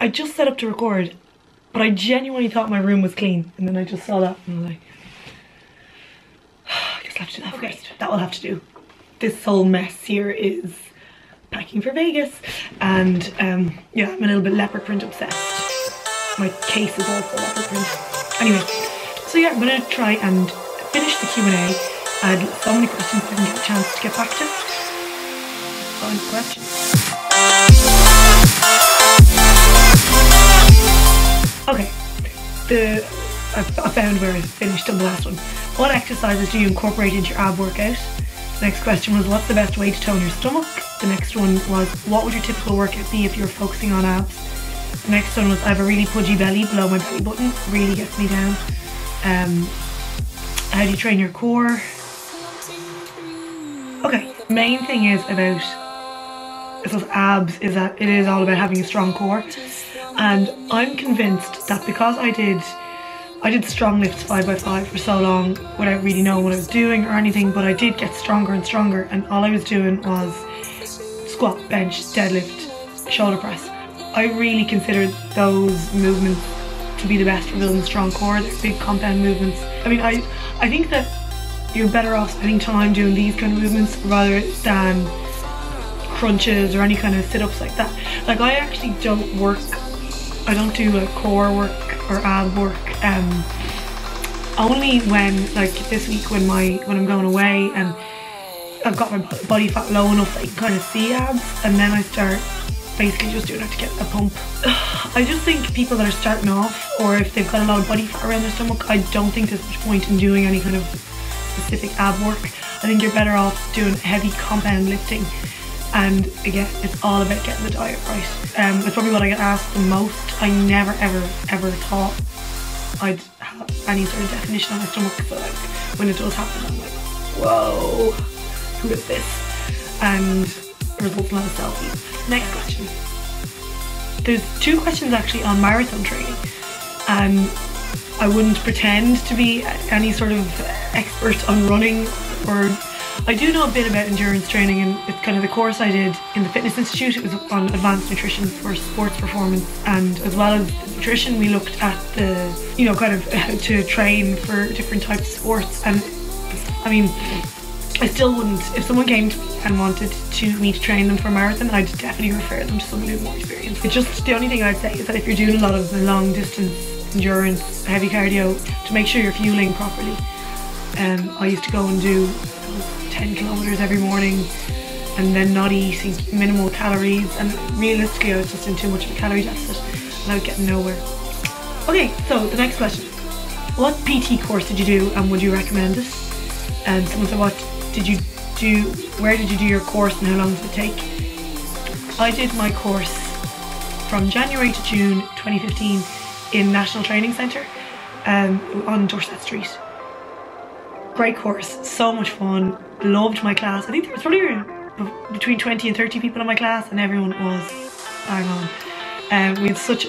I just set up to record, but I genuinely thought my room was clean, and then I just saw that and I was like, I guess I'll have to do that first. That will have to do. This whole mess here is packing for Vegas, and yeah, I'm a little bit leopard print obsessed. My case is also leopard print. Anyway, so yeah, I'm gonna try and finish the Q&A. I had so many questions I didn't get a chance to get back to. Fun questions. Okay, I found where I finished on the last one. What exercises do you incorporate into your ab workout? The next question was, what's the best way to tone your stomach? The next one was, what would your typical workout be if you were focusing on abs? The next one was, I have a really pudgy belly below my belly button, really gets me down. How do you train your core? Okay, the main thing is about those abs is that it is all about having a strong core, and I'm convinced that because I did strong lifts 5x5 for so long without really knowing what I was doing or anything, but I did get stronger and stronger, and all I was doing was squat, bench, deadlift, shoulder press. I really considered those movements to be the best for building a strong core. They're big compound movements. I mean, I think that you're better off spending time doing these kind of movements rather than crunches or any kind of sit-ups like that. Like, I actually don't do like core work or ab work only when, like this week when I'm going away and I've got my body fat low enough that I can kind of see abs, and then I start basically just doing it to get a pump. I just think people that are starting off, or if they've got a lot of body fat around their stomach, I don't think there's much point in doing any kind of specific ab work. I think you're better off doing heavy compound lifting, and again, it's all about getting the diet right. It's probably what I get asked the most. I never ever thought I'd have any sort of definition on my stomach, so like when it does happen I'm like, whoa, who is this? And it results in a lot of selfies. Next question. There's two questions actually on marathon training, and I wouldn't pretend to be any sort of expert on running, or I do know a bit about endurance training, and it's kind of the course I did in the Fitness Institute. It was on advanced nutrition for sports performance, and as well as nutrition we looked at the, you know, kind of how to train for different types of sports. And I mean, I still wouldn't, if someone came to me and wanted me to train them for a marathon, I'd definitely refer them to someone who's more experienced. It's just, the only thing I'd say is that if you're doing a lot of the long distance endurance, heavy cardio, to make sure you're fueling properly. I used to go and do 10 kilometers every morning and then not eating, minimal calories, and realistically I was just in too much of a calorie deficit and I was getting nowhere. Okay, so the next question. What PT course did you do and would you recommend it? And someone said, what did you do, where did you do your course and how long did it take? I did my course from January to June 2015 in National Training Centre on Dorset Street. Great course, so much fun, loved my class. I think there was probably between 20 and 30 people in my class, and everyone was bang on. We had such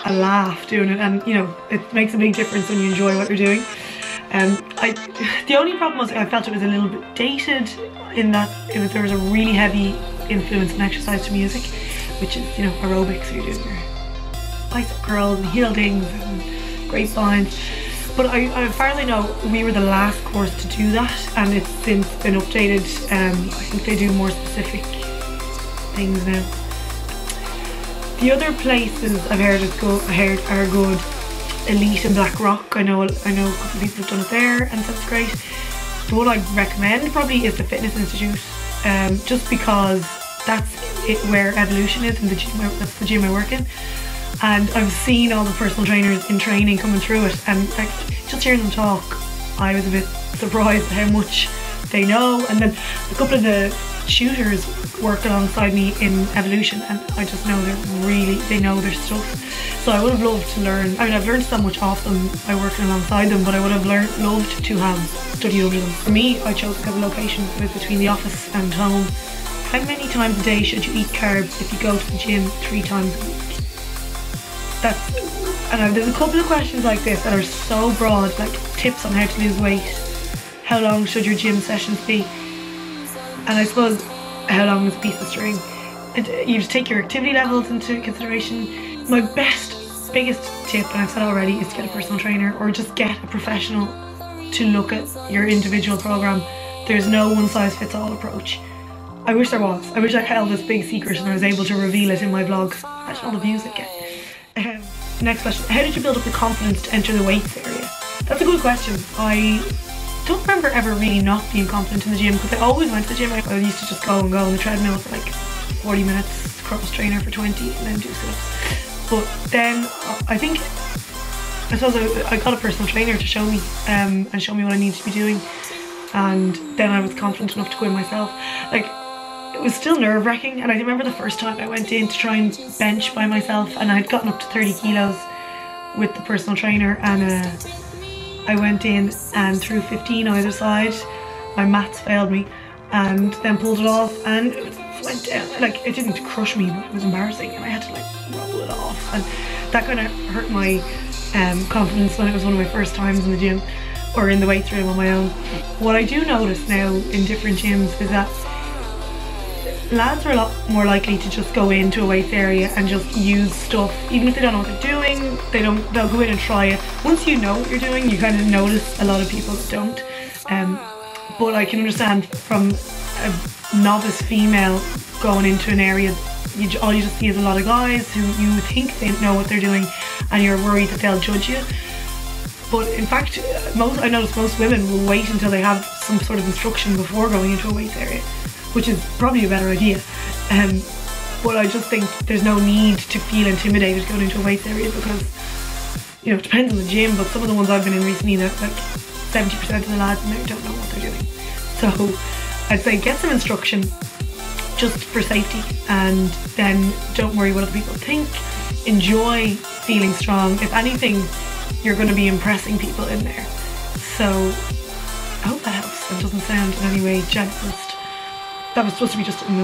a laugh doing it, and you know, it makes a big difference when you enjoy what you're doing. The only problem was I felt it was a little bit dated in that there was a really heavy influence and exercise to music, which is, you know, aerobics, so you're doing your bicep curls and heel dings and grapevines. But as far as I know, we were the last course to do that, and it's since been updated. I think they do more specific things now. The other places I've heard are good. Elite and Black Rock. I know a couple of people have done it there, and that's great. The one I'd recommend probably is the Fitness Institute, just because that's it where Evolution is, and that's the gym I work in. And I've seen all the personal trainers in training coming through it, and like, just hearing them talk, I was a bit surprised at how much they know. And then a couple of the shooters work alongside me in Evolution, and I just know they know their stuff. So I would have loved to learn. I mean, I've learned so much off them by working alongside them, but I would have loved to have studied under them. For me, I chose a couple of locations between the office and home. How many times a day should you eat carbs if you go to the gym 3 times a week? And there's a couple of questions like this that are so broad, like tips on how to lose weight, how long should your gym sessions be, and I suppose how long is a piece of string. You just take your activity levels into consideration. My biggest tip, and I've said already, is to get a personal trainer or just get a professional to look at your individual program. There's no one size fits all approach. I wish there was. I wish I held this big secret and I was able to reveal it in my vlogs. Imagine all the views it get. Next question. How did you build up the confidence to enter the weights area? That's a good question. I don't remember ever really not being confident in the gym because I always went to the gym. I used to just go on the treadmill for like 40 minutes, cross trainer for 20 and then do sit-ups. But then I suppose I got a personal trainer to show me and show me what I needed to be doing, and then I was confident enough to go in myself. Like, it was still nerve-wracking, and I remember the first time I went in to try and bench by myself, and I'd gotten up to 30 kilos with the personal trainer, and I went in and threw 15 either side. My maths failed me, and then pulled it off, and it went down. Like, it didn't crush me, but it was embarrassing, and I had to like roll it off, and that kind of hurt my confidence when it was one of my first times in the gym or in the weights room on my own. What I do notice now in different gyms is that lads are a lot more likely to just go into a weights area and just use stuff, even if they don't know what they're doing. They'll go in and try it. Once you know what you're doing, you kind of notice a lot of people that don't. But I can understand from a novice female going into an area, all you just see is a lot of guys who you think they know what they're doing, and you're worried that they'll judge you. But in fact, I notice most women will wait until they have some sort of instruction before going into a weights area, which is probably a better idea. But I just think there's no need to feel intimidated going into a weights area because, you know, it depends on the gym, but some of the ones I've been in recently, that like 70% of the lads in there don't know what they're doing. So I'd say get some instruction just for safety, and then don't worry what other people think. Enjoy feeling strong. If anything, you're going to be impressing people in there. So I hope that helps and doesn't sound in any way generalist. That was supposed to be just an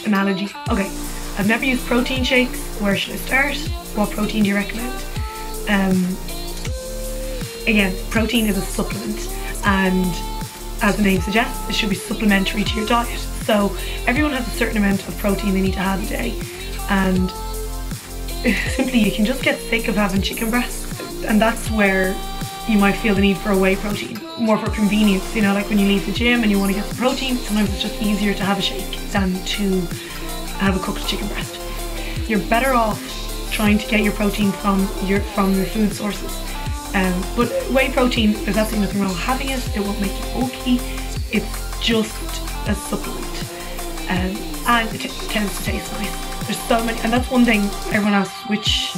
analogy. Okay, I've never used protein shakes. Where should I start? What protein do you recommend? Again, protein is a supplement, and as the name suggests, it should be supplementary to your diet. So everyone has a certain amount of protein they need to have a day, and simply you can just get sick of having chicken breasts, and that's where you might feel the need for a whey protein, more for convenience. You know, like when you leave the gym and you want to get some protein, sometimes it's just easier to have a shake than to have a cooked chicken breast. You're better off trying to get your protein from your food sources. But whey protein, there's absolutely nothing wrong with having it. It won't make you bulky. It's just a supplement, and it tends to taste nice. There's so many, and that's one thing everyone asks which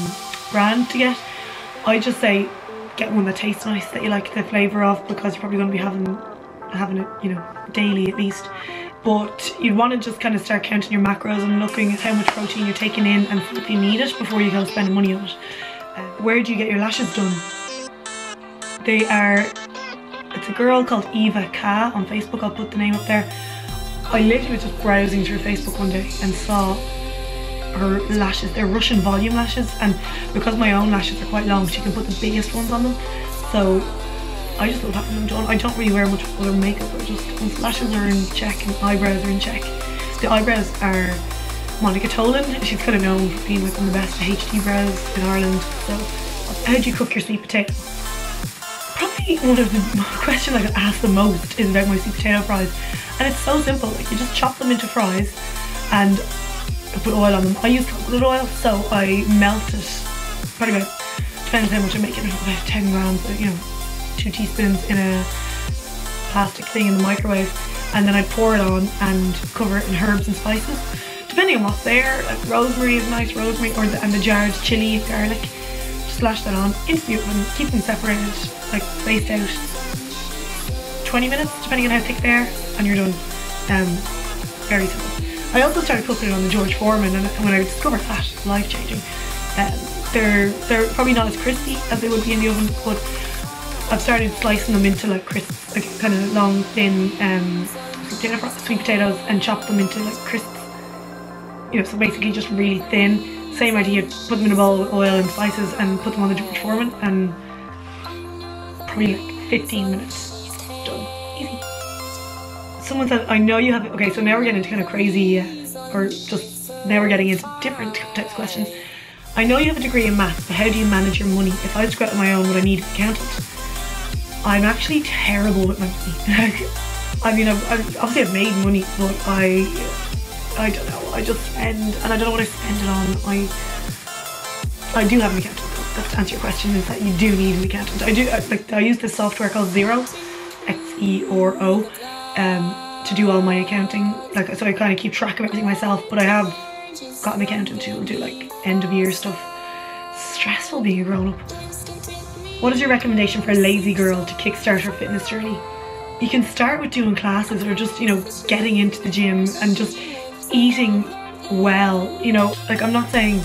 brand to get. I just say get one that tastes nice, that you like the flavour of, because you're probably going to be having it, you know, daily at least. But you'd want to just kind of start counting your macros and looking at how much protein you're taking in and see if you need it before you go spending money on it. Where do you get your lashes done? It's a girl called Eva K on Facebook. I'll put the name up there. I literally was just browsing through Facebook one day and saw her lashes. They're Russian volume lashes, and because my own lashes are quite long, she can put the biggest ones on them. So I just love having them done. I don't really wear much other makeup, or just once lashes are in check and eyebrows are in check. The eyebrows are Monica Tolan. She's kind of known for being like one of the best HD brows in Ireland. So how do you cook your sweet potato? Probably one of the questions I get asked the most is about my sweet potato fries, and it's so simple. Like, you just chop them into fries and put oil on them. I use coconut oil, so I melt it. Probably about, depends how much I'm making, about 10 grams, but, you know, 2 teaspoons in a plastic thing in the microwave, and then I pour it on and cover it in herbs and spices, depending on what's there. Like rosemary is nice, rosemary, and the jarred chilli and garlic. Splash that on into the oven, keep them separated, like spaced out, 20 minutes depending on how thick they are, and you're done. Very simple. I also started cooking it on the George Foreman, and when I discovered that, life-changing. They're probably not as crispy as they would be in the oven, but I've started slicing them into like crisps, like kind of long, thin sweet potatoes, and chop them into like crisps. You know, so basically just really thin. Same idea, put them in a bowl with oil and spices and put them on the George Foreman, and probably like 15 minutes, done, easy. Someone said, I know you have, okay, so now we're getting into kind of crazy, or just, now we're getting into different types of questions. I know you have a degree in maths, but how do you manage your money? If I was to go out on my own, would I need an accountant? I'm actually terrible with my money. I mean, obviously I've made money, but I don't know, I just spend, and I don't know what I spend it on. I do have an accountant. That's to answer your question, is that you do need an accountant. I use this software called Xero, Xero, to do all my accounting. Like, so I kind of keep track of everything myself, but I have got an accountant who will do like end of year stuff. Stressful being a grown up. What is your recommendation for a lazy girl to kickstart her fitness journey? You can start with doing classes, or just, you know, getting into the gym and just eating well. You know, like, I'm not saying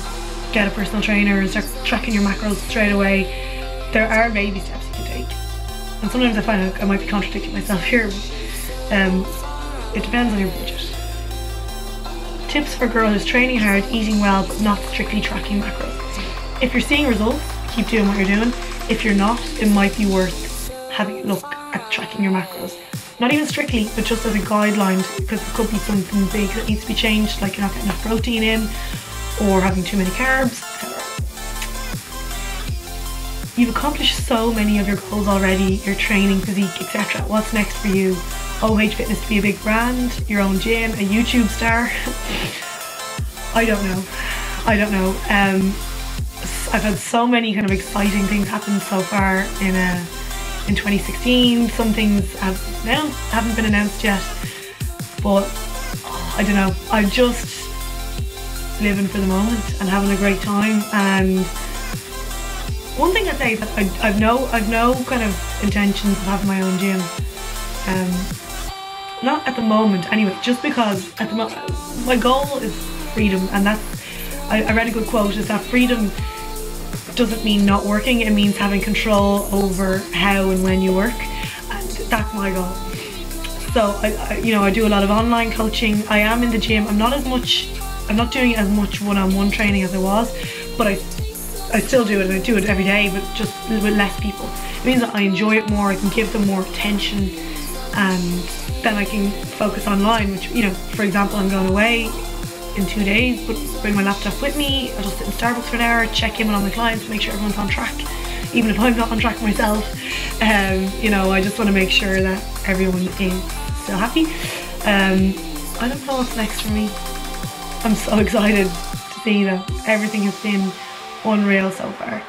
get a personal trainer and start tracking your macros straight away. There are baby steps you can take, and sometimes I find I might be contradicting myself here. It depends on your budget. Tips for a girl who's training hard, eating well, but not strictly tracking macros. If you're seeing results, keep doing what you're doing. If you're not, it might be worth having a look at tracking your macros. Not even strictly, but just as a guideline, because there could be something big that needs to be changed, like you're not getting enough protein in, or having too many carbs, etc. You've accomplished so many of your goals already, your training, physique, etc. What's next for you? OH Fitness to be a big brand, your own gym, a YouTube star? I don't know. I've had so many kind of exciting things happen so far in 2016. Some things haven't been announced yet, but I don't know. I'm just living for the moment and having a great time. And one thing I'd say is that I've no kind of intentions of having my own gym. Not at the moment anyway, just because at the moment my goal is freedom, and that's, I read a good quote, is that freedom doesn't mean not working, it means having control over how and when you work, and that's my goal. So I do a lot of online coaching. I am in the gym. I'm not doing as much one-on-one training as I was, but I still do it, and I do it every day, but just with less people. It means that I enjoy it more, I can give them more attention, and then I can focus online, which, you know, for example, I'm going away in 2 days, but bring my laptop with me. I'll just sit in Starbucks for an hour, check in with all my clients, make sure everyone's on track, even if I'm not on track myself. You know, I just want to make sure that everyone is still happy. I don't know what's next for me. I'm so excited to see that everything has been unreal so far.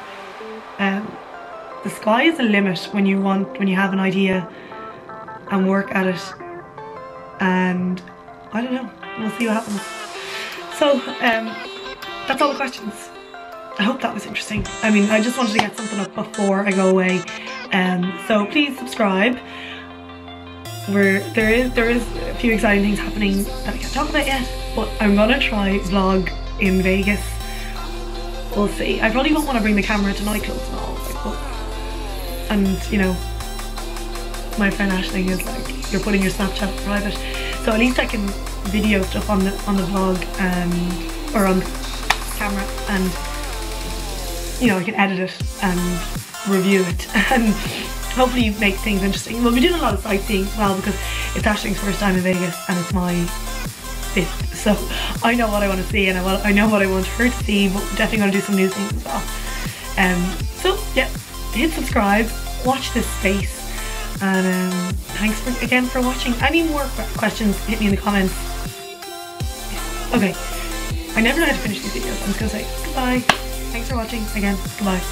The sky is the limit when you have an idea and work at it, and I don't know, we'll see what happens. So that's all the questions. I hope that was interesting. I mean, I just wanted to get something up before I go away. So please subscribe. There is a few exciting things happening that I can't talk about yet, but I'm gonna try vlog in Vegas. We'll see. I probably won't want to bring the camera to nightclubs and all, like, but, and you know, my friend Ashling is like, you're putting your Snapchat private, so at least I can video stuff on the vlog, or on the camera, and you know, I can edit it and review it and hopefully make things interesting. We'll be doing a lot of sightseeing as well, because it's Ashling's first time in Vegas and it's my 5th, so I know what I want to see, and I know what I want her to see, but we're definitely going to do some new things as well. So yeah, hit subscribe, watch this space, and thanks again for watching. Any more questions, hit me in the comments. Okay, I never know how to finish these videos. I'm just gonna say goodbye. Thanks for watching again. Goodbye.